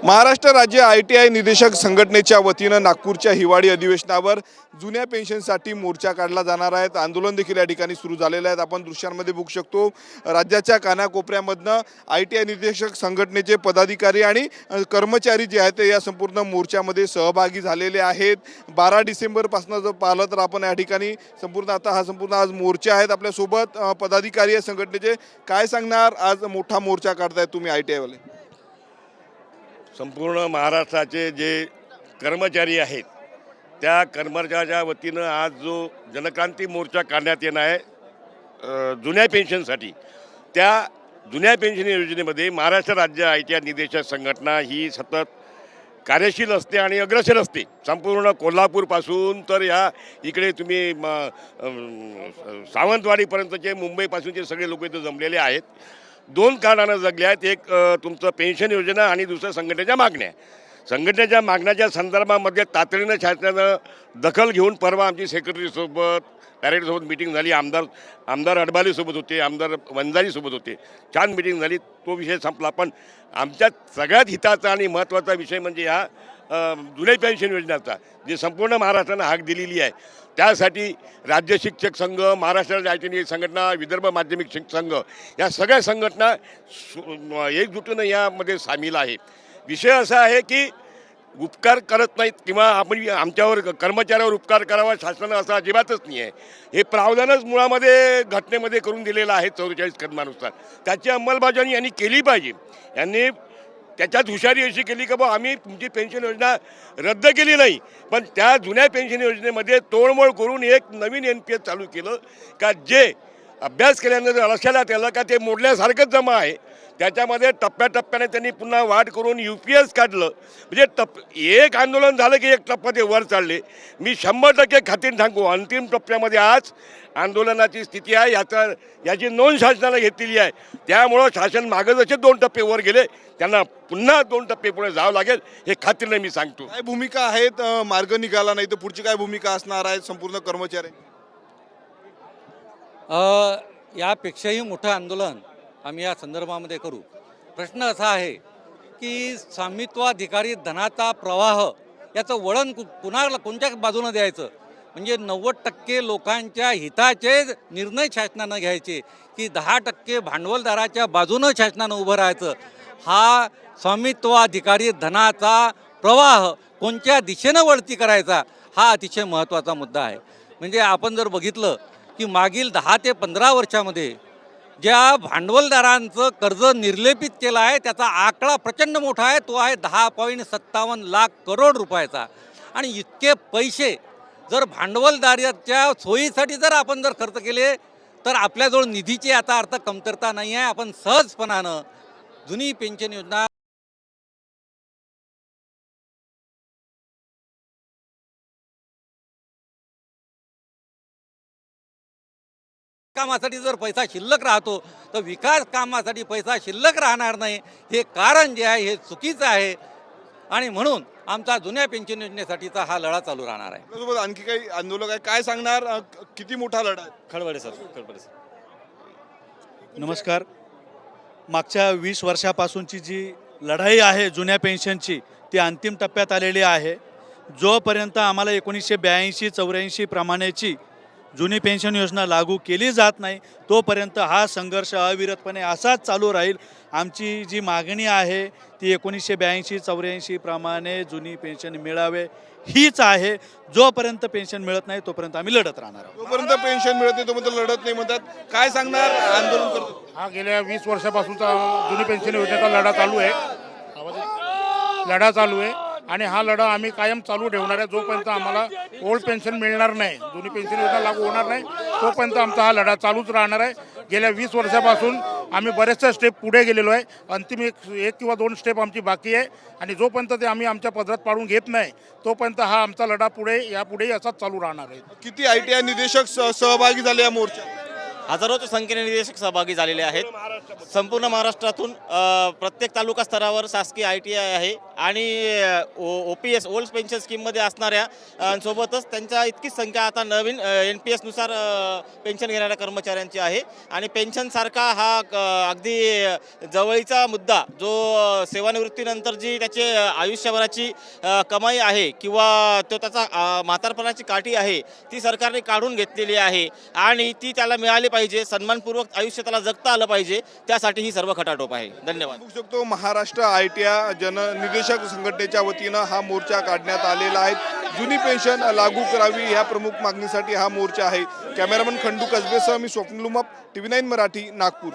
महाराष्ट्र राज्य ITI निदेशक संघटनेच्या वतीनं नागपूरच्या हिवाळी अधिवेशनावर जुन्या पेन्शनसाठी मोर्चा काढला जाणार आहे। आंदोलन देखील या ठिकाणी सुरू झालेले आहेत। आपण दृश्यांमध्ये बघू शकतो राज्याच्या कानाकोपऱ्यामधनं ITI निदेशक संघटनेचे पदाधिकारी आणि कर्मचारी जे आहेत ते या संपूर्ण मोर्चामध्ये सहभागी झालेले आहेत। 12 डिसेंबरपासून जर पाहिलं तर आपण या ठिकाणी संपूर्ण आता हा संपूर्ण आज मोर्चा आहेत। आपल्या सोबत पदाधिकारी या संघटनेचे काय सांगणार, आज मोठा मोर्चा काढताय तुम्ही ITI वाले? संपूर्ण महाराष्ट्राचे जे कर्मचारी आहेत त्या कर्मचाऱ्याच्या वतीनं आज जो जनक्रांती मोर्चा काढण्यात येणार आहे जुन्या पेन्शनसाठी, त्या जुन्या पेन्शन योजनेमध्ये महाराष्ट्र राज्य ITI निदेशक संघटना ही सतत कार्यशील असते आणि अग्रसर असते। संपूर्ण कोल्हापूरपासून तर ह्या इकडे तुम्ही सावंतवाडीपर्यंतचे मुंबईपासूनचे सगळे लोक इथं जमलेले आहेत। दोन कारणानं जगले आहेत, एक तुमचं पेन्शन योजना आणि दुसरं संघटनेच्या मागण्या। संघटनेच्या मागण्याच्या संदर्भामध्ये तातडीनं शासनानं दखल घेऊन परवा आमची सेक्रेटरीसोबत डायरेक्टरसोबत मिटिंग झाली। आमदार अडबालेसोबत होते, आमदार वंजारीसोबत होते, छान मिटिंग झाली। तो विषय संपला। पण आमच्या सगळ्यात हिताचा आणि महत्त्वाचा विषय म्हणजे ह्या जुन्या पेन्शन योजनेचा जे संपूर्ण महाराष्ट्रानं हाक दिलेली आहे, त्यासाठी राज्य शिक्षक संघ, महाराष्ट्र ITI संघटना, विदर्भ माध्यमिक शिक्षक संघ या सगळ्या संघटना एकजुटीनं यामध्ये सामील आहे। विषय असा आहे की उपकार करत नाहीत किंवा आपण आमच्यावर कर्मचाऱ्यावर उपकार करावा शासनानं असं अजिबातच नाही आहे। हे प्रावधानच मुळामध्ये घटनेमध्ये करून दिलेलं आहे 44 कलमानुसार। त्याची अंमलबजावणी यांनी केली पाहिजे। यांनी त्याच्यात हुशारी अशी केली की बा आम्ही तुमची पेन्शन योजना रद्द केली नाही, पण त्या जुन्या पेन्शन योजनेमध्ये तोडमोड करून एक नवीन NPS चालू केलं का जे अभ्यास केल्यानंतर लक्षात आलं का ते मोडल्यासारखंच जमा आहे। त्याच्यामध्ये टप्प्याटप्प्याने त्यांनी पुन्हा वाढ करून UPS काढलं। म्हणजे एक आंदोलन झालं की एक टप्पा ते वर चालले। मी 100% खात्रीने सांगू, अंतिम टप्प्यामध्ये आज आंदोलनाची स्थिती आहे। याची नोंद शासनाला घेतलेली आहे। त्यामुळं शासन मागे जसे 2 टप्पे वर गेले, त्यांना पुन्हा 2 टप्पे पुढे जावं लागेल, हे खात्रीने मी सांगतो। काय भूमिका आहेत, मार्ग निघाला नाही तर पुढची काय भूमिका असणार आहे संपूर्ण कर्मचारी? यापेक्षाही मोठं आंदोलन आम्ही या संदर्भामध्ये करू। प्रश्न असा आहे की स्वामित्वाधिकारी धनाचा प्रवाह याचं वळण कोणत्या बाजूनं द्यायचं, म्हणजे 90% लोकांच्या हिताचे निर्णय शासनानं घ्यायचे की 10% भांडवलदाराच्या बाजूनं शासनानं उभं राहायचं। हा स्वामित्वाधिकारी धनाचा प्रवाह कोणत्या दिशेनं वळती करायचा हा अतिशय महत्त्वाचा मुद्दा आहे। म्हणजे आपण जर बघितलं की मागील 10 ते 15 वर्षामध्ये ज्या भांडवलदारांचं कर्ज निर्लेपित केलं आहे त्याचा आकडा प्रचंड मोठा आहे। तो आहे 10.57 लाख करोड रुपयाचा। आणि इतके पैसे जर भांडवलदाराच्या सोयीसाठी जर आपण जर खर्च केले तर आपल्याजवळ निधीची आता अर्थ कमतरता नाही आहे। आपण सहजपणानं जुनी पेन्शन योजना कामासाठी जर पैसा शिल्लक राहतो तर विकास कामासाठी पैसा शिल्लक राहणार नाही। हे कारण जे आहे हे चुकीचं आहे आणि म्हणून आमचा जुन्या पेन्शन योजनेसाठीचा हा लढा चालू राहणार आहे। आणखी काही आंदोलक आहे, काय सांगणार, किती मोठा लढा आहे? खळबळे सर, नमस्कार। मागच्या 20 वर्षापासूनची जी लढाई आहे जुन्या पेन्शनची ती अंतिम टप्प्यात आलेली आहे। जोपर्यंत आम्हाला 1982-84 प्रमाणेची जुनी पेन्शन योजना लागू केली जात नाही तोपर्यंत हा संघर्ष अविरतपणे असाच चालू राहील। आमची जी मागणी आहे ती 1982-84 प्रमाणे जुनी पेन्शन मिळावे हीच आहे। जोपर्यंत पेन्शन मिळत नाही तोपर्यंत आम्ही लढत राहणार आहोत। जोपर्यंत पेन्शन मिळत नाही तोपर्यंत लढत नाही म्हणतात, काय सांगणार आंदोलन करतो? हा गेल्या 20 वर्षापासूनचा जुनी पेन्शन योजनेचा लढा चालू आहे आणि हा लढा आम्ही कायम चालू ठेवणार आहे। जोपर्यंत आम्हाला ओल्ड पेन्शन मिळणार नाही, जुनी पेन्शन योजना लागू होणार नाही तोपर्यंत आमचा हा लढा चालूच राहणार आहे। गेल्या 20 वर्षापासून आम्ही बरेचसे स्टेप पुढे गेलेलो आहे। अंतिम एक किंवा 2 स्टेप आमची बाकी आहे आणि जोपर्यंत ते आम्ही आमच्या पदरात पाडून घेत नाही तोपर्यंत हा आमचा लढा यापुढेही असाच चालू राहणार आहे। किती ITI निदेशक सहभागी झाले या मोर्चात? हजारोच्या संख्येने निदेशक सहभागी झालेले आहेत। संपूर्ण महाराष्ट्रातून प्रत्येक तालुका स्तरावर शासकीय ITI आहे आणि OPS ओल्ड पेन्शन स्कीममध्ये असणाऱ्या सोबतच त्यांच्या इतकीच संख्या आता नवीन NPS नुसार पेन्शन घेणाऱ्या कर्मचाऱ्यांची आहे। आणि पेन्शनसारखा हा अगदी जवळीचा मुद्दा जो सेवानिवृत्तीनंतर जी त्याचे आयुष्यभराची कमाई आहे किंवा तो त्याचा म्हातारपणाची काठी आहे ती सरकारने काढून घेतलेली आहे आणि ती त्याला मिळाली पाहिजे, सन्मानपूर्वक आयुष्य त्याला जगता आलं पाहिजे, त्यासाठी ही सर्व खटाटोप आहे। धन्यवाद। बघू शकतो महाराष्ट्र ITI जननिदेशक संघटनेच्या वतीनं हा मोर्चा काढण्यात आलेला आहे। जुनी पेन्शन लागू करावी ह्या प्रमुख मागणीसाठी हा मोर्चा आहे। कॅमेरामन खंडू कसबेसह मी स्वप्नील उमाप, TV9 मराठी, नागपूर।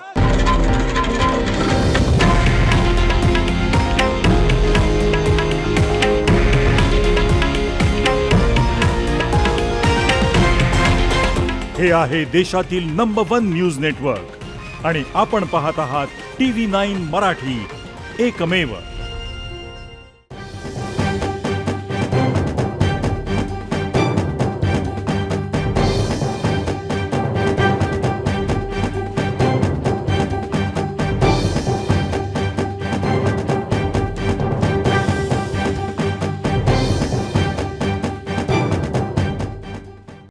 हे आहे देशातील नंबर 1 न्यूज नेटवर्क आणि आपण पाहत आहात TV9 मराठी, एकमेव।